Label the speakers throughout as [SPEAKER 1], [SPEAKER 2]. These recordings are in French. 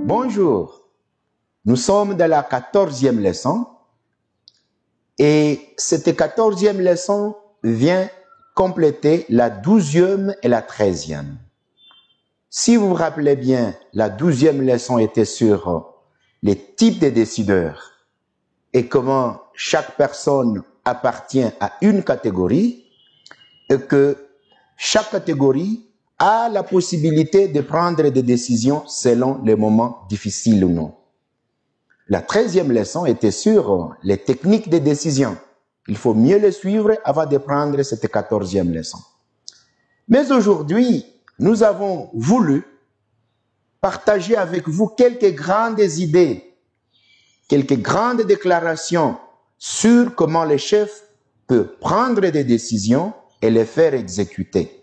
[SPEAKER 1] Bonjour, nous sommes dans la 14e leçon et cette 14e leçon vient compléter la 12e et la 13e. Si vous vous rappelez bien, la 12e leçon était sur les types de décideurs et comment chaque personne appartient à une catégorie et que chaque catégorie a la possibilité de prendre des décisions selon les moments difficiles ou non. La 13e leçon était sur les techniques de décision. Il faut mieux les suivre avant de prendre cette 14e leçon. Mais aujourd'hui, nous avons voulu partager avec vous quelques grandes idées, quelques grandes déclarations sur comment le chef peut prendre des décisions et les faire exécuter.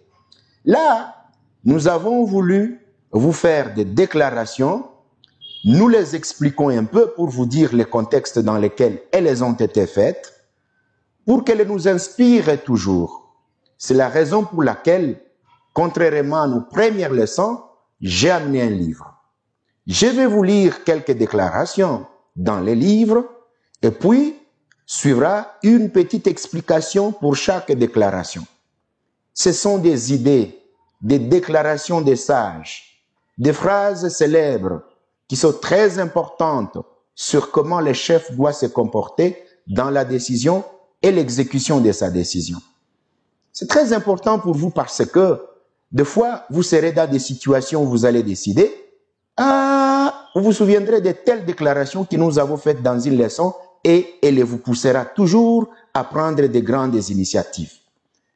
[SPEAKER 1] Là, nous avons voulu vous faire des déclarations. Nous les expliquons un peu pour vous dire le contexte dans lequel elles ont été faites, pour qu'elles nous inspirent toujours. C'est la raison pour laquelle, contrairement à nos premières leçons, j'ai amené un livre. Je vais vous lire quelques déclarations dans les livres et puis suivra une petite explication pour chaque déclaration. Ce sont des idées, des déclarations des sages, des phrases célèbres qui sont très importantes sur comment le chef doit se comporter dans la décision et l'exécution de sa décision. C'est très important pour vous parce que des fois, vous serez dans des situations où vous allez décider. Vous vous souviendrez de telles déclarations que nous avons faites dans une leçon et elle vous poussera toujours à prendre de grandes initiatives.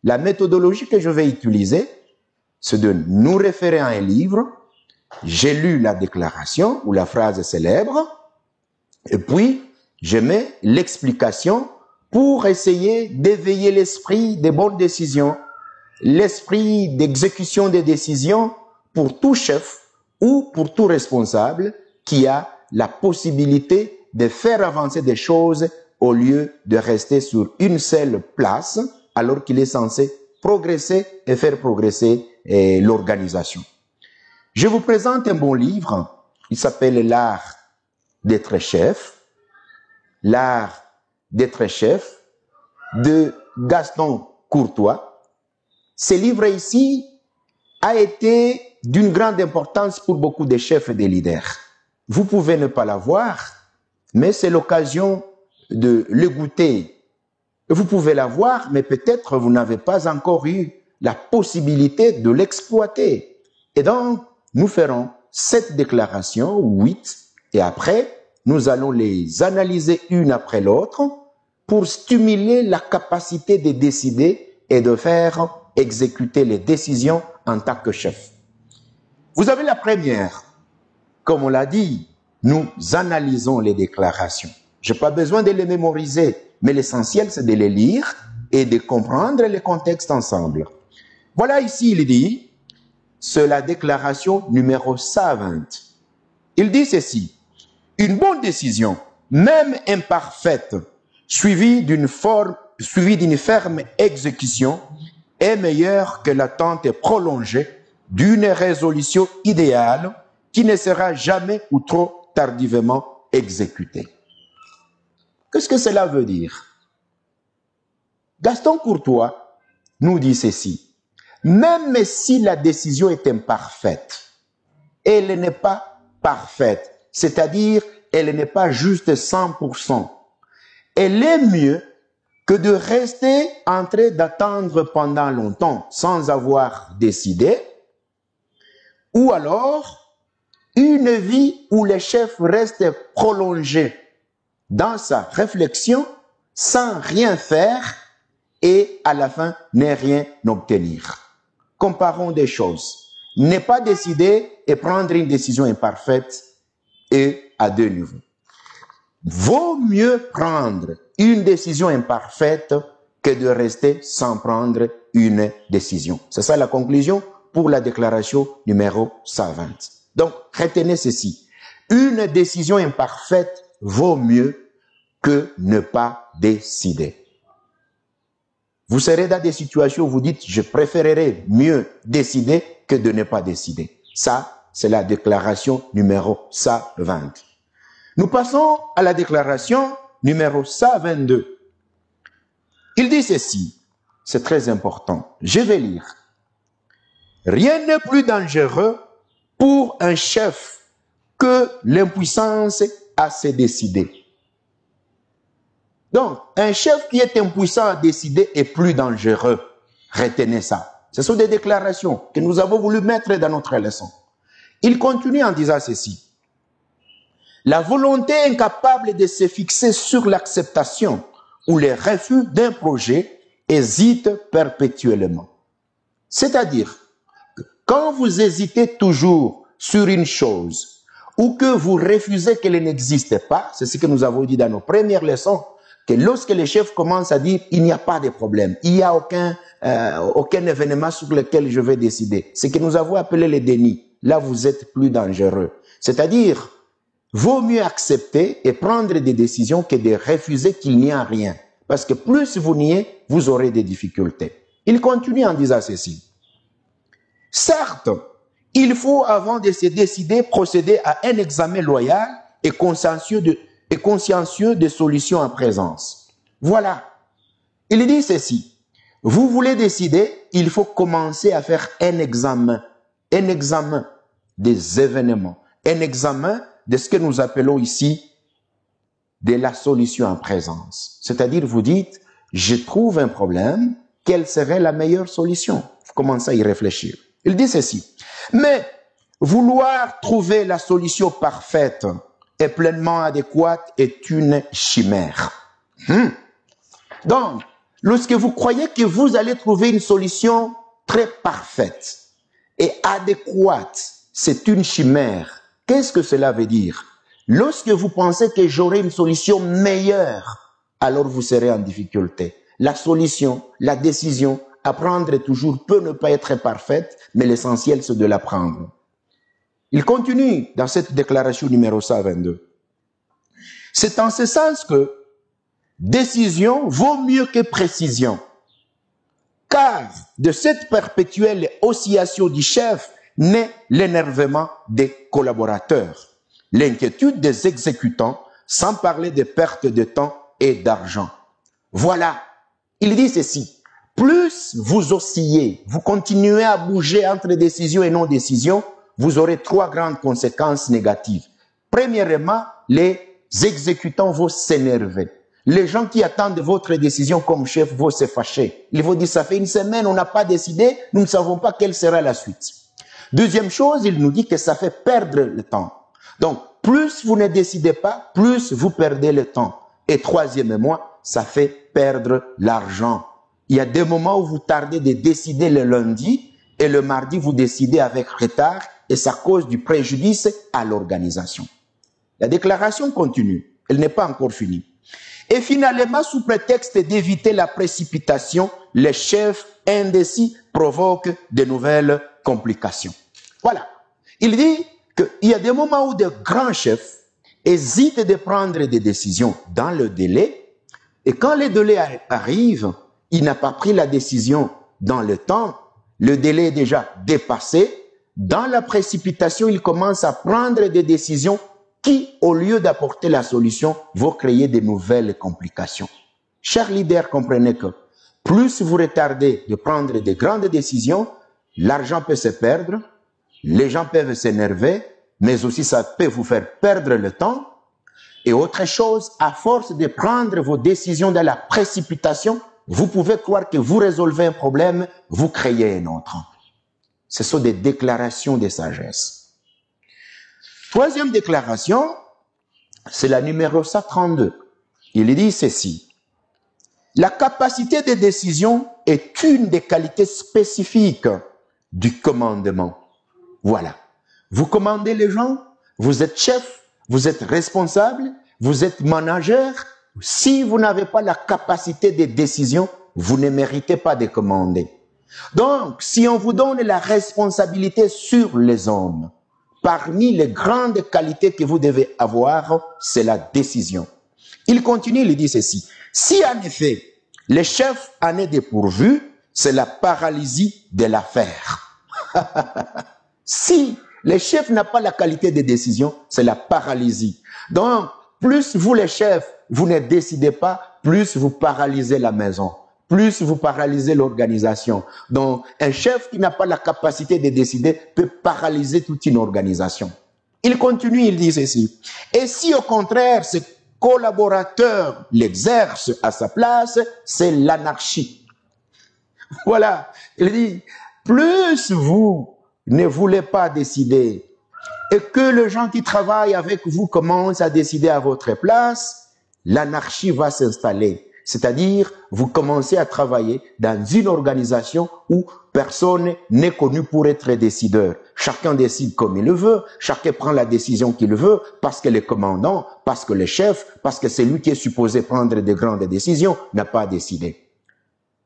[SPEAKER 1] La méthodologie que je vais utiliser, c'est de nous référer à un livre. J'ai lu la déclaration ou la phrase célèbre et puis je mets l'explication pour essayer d'éveiller l'esprit des bonnes décisions, l'esprit d'exécution des décisions pour tout chef ou pour tout responsable qui a la possibilité de faire avancer des choses au lieu de rester sur une seule place alors qu'il est censé progresser et faire progresser l'organisation. Je vous présente un bon livre, il s'appelle L'art d'être chef, L'art d'être chef de Gaston Courtois. Ce livre ici a été d'une grande importance pour beaucoup de chefs et de leaders. Vous pouvez ne pas l'avoir, mais c'est l'occasion de le goûter. Vous pouvez l'avoir, mais peut-être vous n'avez pas encore eu la possibilité de l'exploiter. Et donc, nous ferons 7 déclarations, 8, et après, nous allons les analyser une après l'autre pour stimuler la capacité de décider et de faire exécuter les décisions en tant que chef. Vous avez la première. Comme on l'a dit, nous analysons les déclarations. Je n'ai pas besoin de les mémoriser, mais l'essentiel, c'est de les lire et de comprendre le contexte ensemble. Voilà ici, il dit, c'est la déclaration numéro 120. Il dit ceci, une bonne décision, même imparfaite, suivie d'une ferme exécution, est meilleure que l'attente prolongée d'une résolution idéale qui ne sera jamais ou trop tardivement exécutée. Qu'est-ce que cela veut dire? Gaston Courtois nous dit ceci. Même si la décision est imparfaite, elle n'est pas parfaite, c'est-à-dire elle n'est pas juste 100%. Elle est mieux que de rester en train d'attendre pendant longtemps sans avoir décidé, ou alors une vie où le chef reste prolongé dans sa réflexion sans rien faire et à la fin ne rien obtenir. Comparons des choses. Ne pas décider et prendre une décision imparfaite et à deux niveaux. Vaut mieux prendre une décision imparfaite que de rester sans prendre une décision. C'est ça la conclusion pour la déclaration numéro 120. Donc, retenez ceci. Une décision imparfaite vaut mieux que ne pas décider. Vous serez dans des situations où vous dites, je préférerais mieux décider que de ne pas décider. Ça, C'est la déclaration numéro 120. Nous passons à la déclaration numéro 122. Il dit ceci, c'est très important. Je vais lire. Rien n'est plus dangereux pour un chef que l'impuissance à se décider. Donc, un chef qui est impuissant à décider est plus dangereux. Retenez ça. Ce sont des déclarations que nous avons voulu mettre dans notre leçon. Il continue en disant ceci. La volonté incapable de se fixer sur l'acceptation ou le refus d'un projet hésite perpétuellement. C'est-à-dire, quand vous hésitez toujours sur une chose ou que vous refusez qu'elle n'existe pas, c'est ce que nous avons dit dans nos premières leçons, que lorsque les chefs commencent à dire il n'y a pas de problème, il n'y a aucun événement sur lequel je vais décider, c'est que nous avons appelé le déni. Là, vous êtes plus dangereux. C'est-à-dire, vaut mieux accepter et prendre des décisions que de refuser qu'il n'y a rien. Parce que plus vous niez, vous aurez des difficultés. Il continue en disant ceci. Certes, il faut, avant de se décider, procéder à un examen loyal et consciencieux de solutions en présence. Voilà. Il dit ceci. Vous voulez décider, il faut commencer à faire un examen des événements, un examen de ce que nous appelons ici de la solution en présence. C'est-à-dire, vous dites, je trouve un problème, quelle serait la meilleure solution? Vous commencez à y réfléchir. Il dit ceci. Mais vouloir trouver la solution parfaite et pleinement adéquate est une chimère. Donc, lorsque vous croyez que vous allez trouver une solution très parfaite et adéquate, c'est une chimère. Qu'est-ce que cela veut dire? Lorsque vous pensez que j'aurai une solution meilleure, alors vous serez en difficulté. La solution, la décision à prendre toujours peut ne pas être parfaite, mais l'essentiel c'est de la prendre. Il continue dans cette déclaration numéro 122. C'est en ce sens que décision vaut mieux que précision. Car de cette perpétuelle oscillation du chef naît l'énervement des collaborateurs, l'inquiétude des exécutants, sans parler des pertes de temps et d'argent. Voilà, il dit ceci, plus vous oscillez, vous continuez à bouger entre décision et non-décision, vous aurez trois grandes conséquences négatives. Premièrement, les exécutants vont s'énerver. Les gens qui attendent votre décision comme chef vont se fâcher. Ils vont dire, ça fait une semaine, on n'a pas décidé, nous ne savons pas quelle sera la suite. Deuxième chose, il nous dit que ça fait perdre le temps. Donc, plus vous ne décidez pas, plus vous perdez le temps. Et troisièmement, ça fait perdre l'argent. Il y a des moments où vous tardez de décider le lundi et le mardi, vous décidez avec retard et ça cause du préjudice à l'organisation. La déclaration continue. Elle n'est pas encore finie. Et finalement, sous prétexte d'éviter la précipitation, les chefs indécis provoquent de nouvelles complications. Voilà. Il dit qu'il y a des moments où de grands chefs hésitent de prendre des décisions dans le délai, et quand le délai arrive, il n'a pas pris la décision dans le temps, le délai est déjà dépassé, dans la précipitation, il commence à prendre des décisions qui, au lieu d'apporter la solution, vont créer de nouvelles complications. Chers leaders, comprenez que plus vous retardez de prendre de grandes décisions, l'argent peut se perdre, les gens peuvent s'énerver, mais aussi ça peut vous faire perdre le temps. Et autre chose, à force de prendre vos décisions dans la précipitation, vous pouvez croire que vous résolvez un problème, vous créez un autre. Ce sont des déclarations de sagesse. Troisième déclaration, c'est la numéro 132. Il dit ceci. La capacité de décision est une des qualités spécifiques du commandement. Voilà. Vous commandez les gens, vous êtes chef, vous êtes responsable, vous êtes manager. Si vous n'avez pas la capacité de décision, vous ne méritez pas de commander. Donc, si on vous donne la responsabilité sur les hommes, parmi les grandes qualités que vous devez avoir, c'est la décision. Il continue, il dit ceci. Si en effet, le chef en est dépourvu, c'est la paralysie de l'affaire. Si Les chefs n'ont pas la qualité de décision, c'est la paralysie. Donc, plus vous les chefs, vous ne décidez pas, plus vous paralysez la maison, plus vous paralysez l'organisation. Donc, un chef qui n'a pas la capacité de décider peut paralyser toute une organisation. Il continue, il dit ceci. Et si au contraire, ce collaborateur l'exerce à sa place, c'est l'anarchie. Voilà, il dit, plus vous ne voulez pas décider et que les gens qui travaillent avec vous commencent à décider à votre place, l'anarchie va s'installer. C'est-à-dire, vous commencez à travailler dans une organisation où personne n'est connu pour être décideur. Chacun décide comme il le veut, chacun prend la décision qu'il veut, parce que le commandant, parce que le chef, parce que c'est lui qui est supposé prendre de grandes décisions, n'a pas décidé.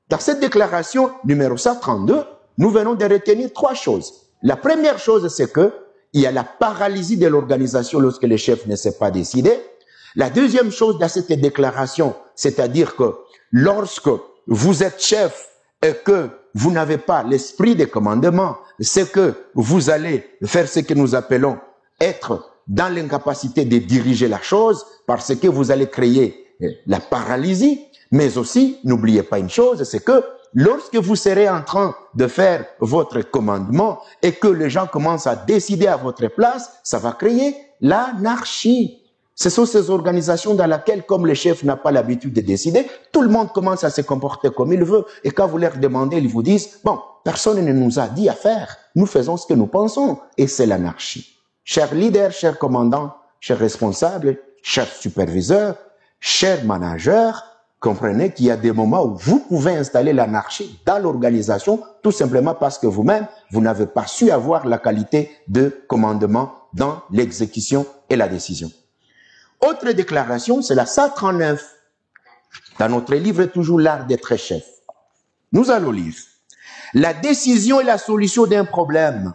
[SPEAKER 1] Dans cette déclaration numéro 132, nous venons de retenir trois choses. La première chose, c'est que il y a la paralysie de l'organisation lorsque le chef ne sait pas décider. La deuxième chose dans cette déclaration, c'est-à-dire que lorsque vous êtes chef et que vous n'avez pas l'esprit de commandement, c'est que vous allez faire ce que nous appelons être dans l'incapacité de diriger la chose parce que vous allez créer la paralysie. Mais aussi, n'oubliez pas une chose, c'est que lorsque vous serez en train de faire votre commandement et que les gens commencent à décider à votre place, ça va créer l'anarchie. Ce sont ces organisations dans lesquelles, comme le chef n'a pas l'habitude de décider, tout le monde commence à se comporter comme il veut. Et quand vous leur demandez, ils vous disent, bon, personne ne nous a dit à faire. Nous faisons ce que nous pensons. Et c'est l'anarchie. Chers leaders, chers commandants, chers responsables, chers superviseurs, chers managers, comprenez qu'il y a des moments où vous pouvez installer l'anarchie dans l'organisation, tout simplement parce que vous-même, vous n'avez pas su avoir la qualité de commandement dans l'exécution et la décision. Autre déclaration, c'est la 139. Dans notre livre, toujours l'art d'être chef. Nous allons lire. La décision est la solution d'un problème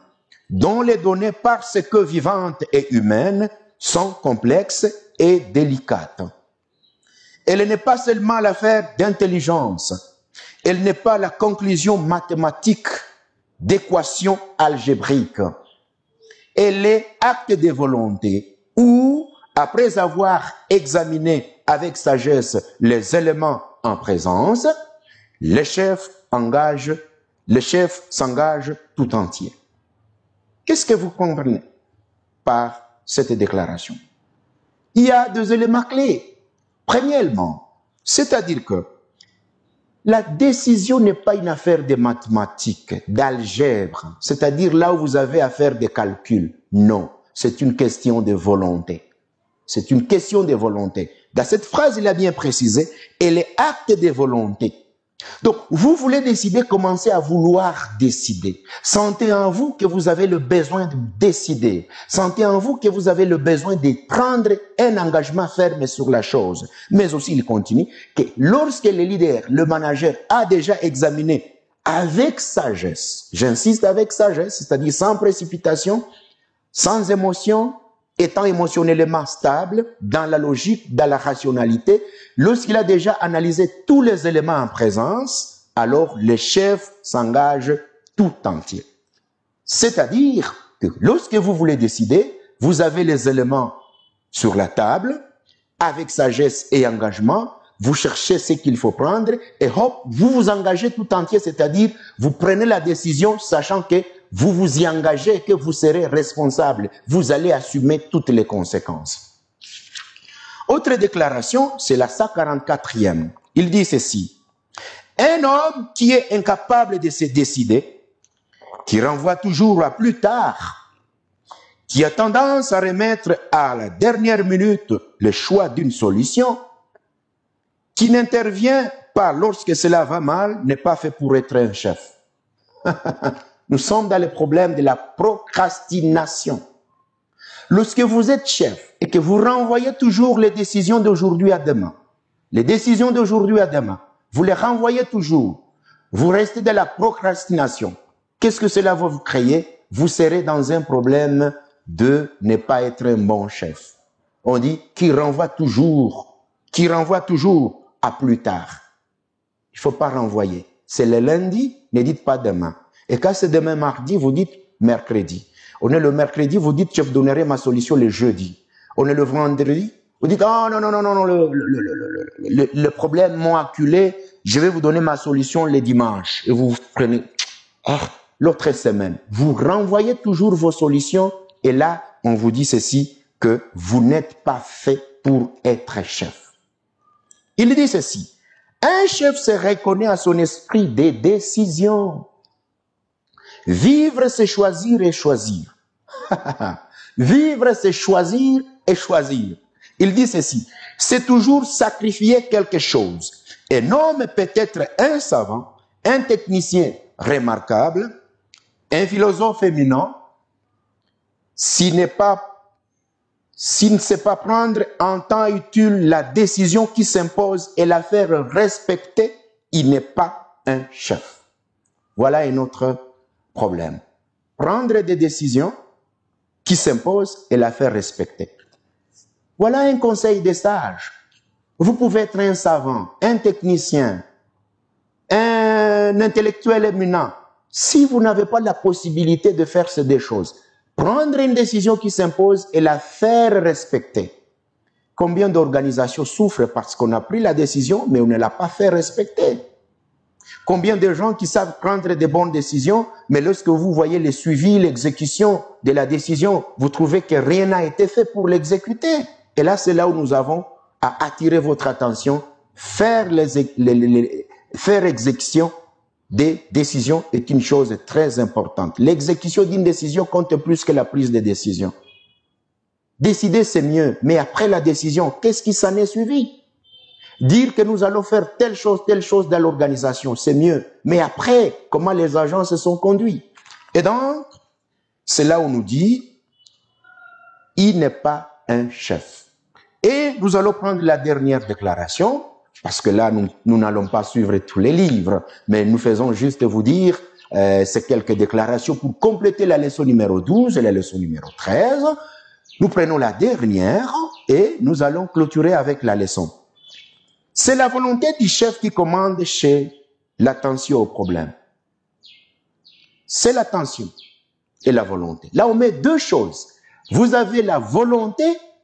[SPEAKER 1] dont les données parce que vivantes et humaines sont complexes et délicates. Elle n'est pas seulement l'affaire d'intelligence. Elle n'est pas la conclusion mathématique d'équations algébriques. Elle est acte de volonté où, après avoir examiné avec sagesse les éléments en présence, le chef s'engage tout entier. Qu'est-ce que vous comprenez par cette déclaration? Il y a deux éléments clés. Premièrement, c'est-à-dire que la décision n'est pas une affaire de mathématiques, d'algèbre, c'est-à-dire là où vous avez à faire des calculs. Non, c'est une question de volonté. C'est une question de volonté. Dans cette phrase, il a bien précisé, elle est acte de volonté. Donc, vous voulez décider, commencez à vouloir décider. Sentez en vous que vous avez le besoin de décider. Sentez en vous que vous avez le besoin de prendre un engagement ferme sur la chose. Mais aussi, il continue, que lorsque le leader, le manager a déjà examiné avec sagesse, j'insiste avec sagesse, c'est-à-dire sans précipitation, sans émotion, étant émotionnellement stable, dans la logique, dans la rationalité, lorsqu'il a déjà analysé tous les éléments en présence, alors le chef s'engage tout entier. C'est-à-dire que lorsque vous voulez décider, vous avez les éléments sur la table, avec sagesse et engagement, vous cherchez ce qu'il faut prendre, et hop, vous vous engagez tout entier, c'est-à-dire vous prenez la décision sachant que vous vous y engagez, que vous serez responsable. Vous allez assumer toutes les conséquences. Autre déclaration, c'est la 144e. Il dit ceci. Un homme qui est incapable de se décider, qui renvoie toujours à plus tard, qui a tendance à remettre à la dernière minute le choix d'une solution, qui n'intervient pas lorsque cela va mal, n'est pas fait pour être un chef. Nous sommes dans le problème de la procrastination. Lorsque vous êtes chef et que vous renvoyez toujours les décisions d'aujourd'hui à demain, les décisions d'aujourd'hui à demain, vous les renvoyez toujours, vous restez dans la procrastination. Qu'est-ce que cela va vous créer? Vous serez dans un problème de ne pas être un bon chef. On dit qui renvoie toujours à plus tard. Il ne faut pas renvoyer. C'est le lundi, ne dites pas demain. Et quand c'est demain mardi, vous dites mercredi. On est le mercredi, vous dites, je vous donnerai ma solution le jeudi. On est le vendredi, vous dites, oh non, non, non, non, le problème m'a acculé, je vais vous donner ma solution le dimanche. Et vous prenez l'autre semaine. Vous renvoyez toujours vos solutions et là, on vous dit ceci, que vous n'êtes pas fait pour être chef. Il dit ceci, un chef se reconnaît à son esprit des décisions. Vivre, c'est choisir et choisir. Vivre, c'est choisir et choisir. Il dit ceci, c'est toujours sacrifier quelque chose. Un homme peut être un savant, un technicien remarquable, un philosophe éminent, s'il ne sait pas prendre en temps utile la décision qui s'impose et la faire respecter, il n'est pas un chef. Voilà un autre problème. Prendre des décisions qui s'imposent et la faire respecter. Voilà un conseil des sages. Vous pouvez être un savant, un technicien, un intellectuel éminent. Si vous n'avez pas la possibilité de faire ces deux choses, prendre une décision qui s'impose et la faire respecter. Combien d'organisations souffrent parce qu'on a pris la décision, mais on ne l'a pas fait respecter? Combien de gens qui savent prendre de bonnes décisions, mais lorsque vous voyez le suivi, l'exécution de la décision, vous trouvez que rien n'a été fait pour l'exécuter. Et là, c'est là où nous avons à attirer votre attention. Faire exécution des décisions est une chose très importante. L'exécution d'une décision compte plus que la prise de décision. Décider, c'est mieux, mais après la décision, qu'est-ce qui s'en est suivi? Dire que nous allons faire telle chose dans l'organisation, c'est mieux. Mais après, comment les agents se sont conduits? Et donc, c'est là où on nous dit, il n'est pas un chef. Et nous allons prendre la dernière déclaration, parce que là, nous n'allons pas suivre tous les livres, mais nous faisons juste vous dire ces quelques déclarations pour compléter la leçon numéro 12 et la leçon numéro 13. Nous prenons la dernière et nous allons clôturer avec la leçon. C'est la volonté du chef qui commande chez l'attention au problème. C'est l'attention et la volonté. Là, on met deux choses. Vous avez la volonté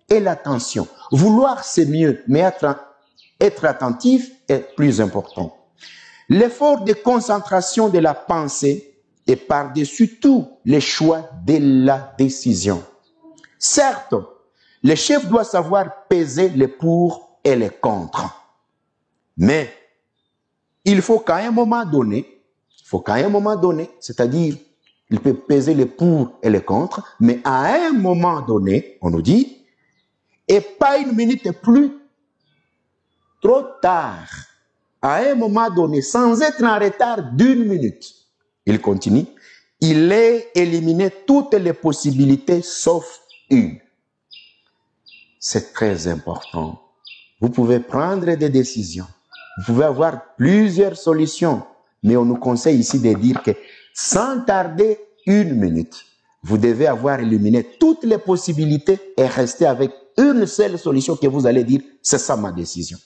[SPEAKER 1] et l'attention. Vouloir, c'est mieux, mais être attentif est plus important. L'effort de concentration de la pensée est par-dessus tout les choix de la décision. Certes, le chef doit savoir peser les pour et les contre. Mais il faut qu'à un moment donné, c'est-à-dire, il peut peser les pour et les contre, mais à un moment donné, on nous dit, et pas une minute plus trop tard, à un moment donné, sans être en retard d'une minute, il continue, il est éliminé toutes les possibilités sauf une. C'est très important. Vous pouvez prendre des décisions. Vous pouvez avoir plusieurs solutions, mais on nous conseille ici de dire que sans tarder une minute, vous devez avoir éliminé toutes les possibilités et rester avec une seule solution que vous allez dire, c'est ça ma décision.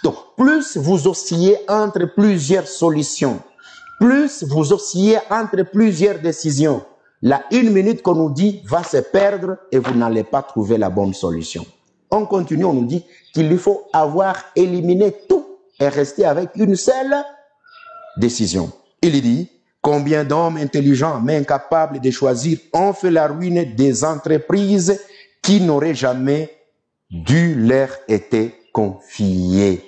[SPEAKER 1] Donc, plus vous oscillez entre plusieurs solutions, plus vous oscillez entre plusieurs décisions, la une minute qu'on nous dit va se perdre et vous n'allez pas trouver la bonne solution. On continue, on nous dit qu'il faut avoir éliminé tout et rester avec une seule décision. Il dit, combien d'hommes intelligents mais incapables de choisir ont fait la ruine des entreprises qui n'auraient jamais dû leur être confiées.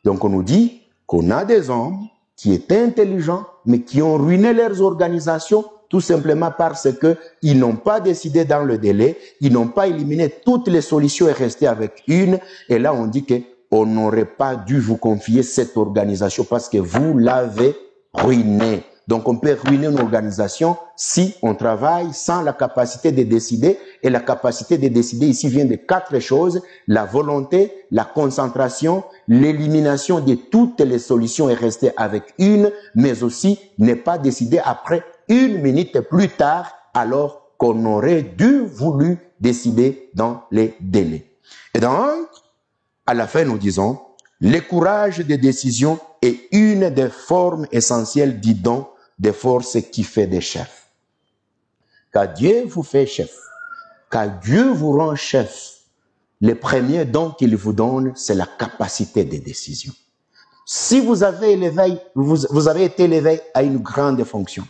[SPEAKER 1] Donc on nous dit qu'on a des hommes qui étaient intelligents mais qui ont ruiné leurs organisations tout simplement parce qu'ils n'ont pas décidé dans le délai, ils n'ont pas éliminé toutes les solutions et resté avec une. Et là, on dit qu'on n'aurait pas dû vous confier cette organisation parce que vous l'avez ruinée. Donc, on peut ruiner une organisation si on travaille sans la capacité de décider. Et la capacité de décider ici vient de 4 choses. La volonté, la concentration, l'élimination de toutes les solutions et rester avec une, mais aussi ne pas décider après une minute plus tard, alors qu'on aurait dû voulu décider dans les délais. Et donc, à la fin, nous disons, le courage de décision est une des formes essentielles du don de force qui fait des chefs. car Dieu vous fait chef, car Dieu vous rend chef. Le premier don qu'il vous donne, c'est la capacité de décision. Si vous avez vous avez été élevé à une grande fonction,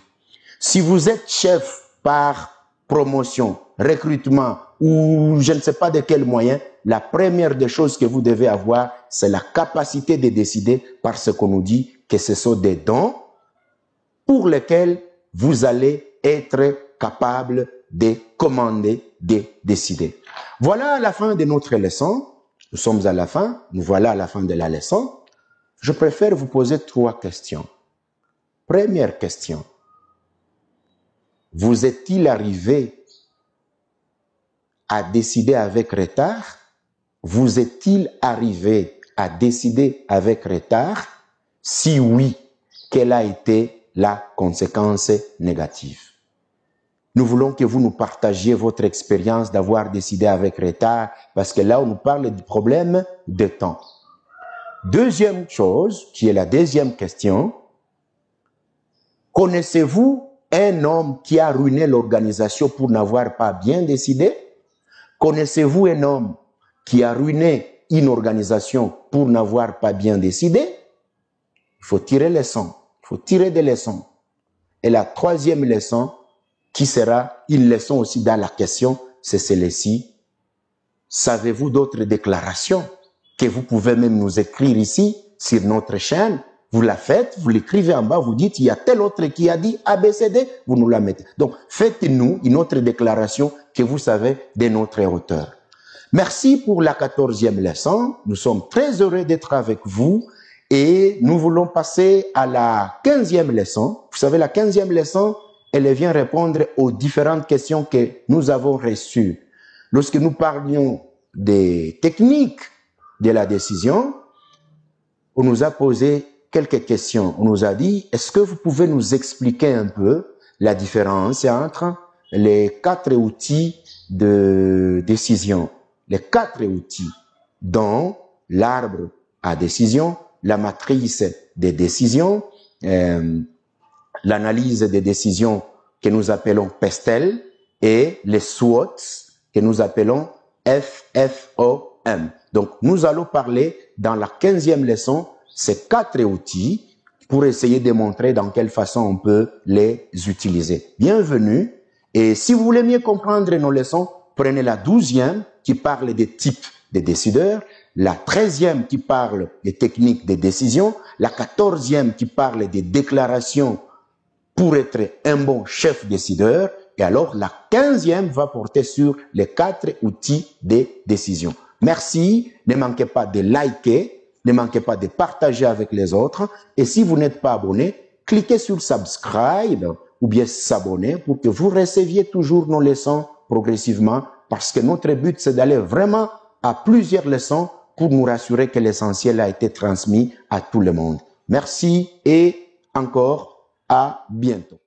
[SPEAKER 1] si vous êtes chef par promotion, recrutement ou je ne sais pas de quel moyen, la première des choses que vous devez avoir, c'est la capacité de décider, parce qu'on nous dit que ce sont des dons pour lesquels vous allez être capable de commander, de décider. Voilà la fin de notre leçon. Nous sommes à la fin. Nous voilà à la fin de la leçon. Je préfère vous poser 3 questions. Première question. Vous est-il arrivé à décider avec retard? Vous est-il arrivé à décider avec retard? Si oui, quelle a été la conséquence négative? Nous voulons que vous nous partagiez votre expérience d'avoir décidé avec retard, parce que là, on nous parle du problème de temps. Deuxième chose, qui est la deuxième question, connaissez-vous un homme qui a ruiné l'organisation pour n'avoir pas bien décidé? Connaissez-vous un homme qui a ruiné une organisation pour n'avoir pas bien décidé? Il faut tirer les leçons. Il faut tirer des leçons. Et la troisième leçon, qui sera une leçon aussi dans la question, c'est celle-ci. Savez-vous d'autres déclarations que vous pouvez même nous écrire ici, sur notre chaîne? Vous la faites, vous l'écrivez en bas, vous dites, il y a tel autre qui a dit ABCD, vous nous la mettez. Donc, faites-nous une autre déclaration que vous savez de notre auteur. Merci pour la 14e leçon. Nous sommes très heureux d'être avec vous et nous voulons passer à la 15e leçon. Vous savez, la 15e leçon, elle vient répondre aux différentes questions que nous avons reçues. Lorsque nous parlions des techniques de la décision, on nous a posé quelques questions. On nous a dit, est-ce que vous pouvez nous expliquer un peu la différence entre les 4 outils de décision? Les 4 outils, dont l'arbre à décision, la matrice des décisions, l'analyse des décisions que nous appelons PESTEL et les SWOT que nous appelons FFOM. Donc, nous allons parler dans la 15e leçon ces 4 outils pour essayer de montrer dans quelle façon on peut les utiliser. Bienvenue. Et si vous voulez mieux comprendre nos leçons, prenez la 12e qui parle des types de décideurs, la 13e qui parle des techniques de décision, la 14e qui parle des déclarations pour être un bon chef décideur, et alors la 15e va porter sur les 4 outils de décision. Merci, ne manquez pas de liker, ne manquez pas de partager avec les autres, et si vous n'êtes pas abonné, cliquez sur subscribe ou bien s'abonner pour que vous receviez toujours nos leçons progressivement, parce que notre but c'est d'aller vraiment à plusieurs leçons pour nous rassurer que l'essentiel a été transmis à tout le monde. Merci et encore à bientôt.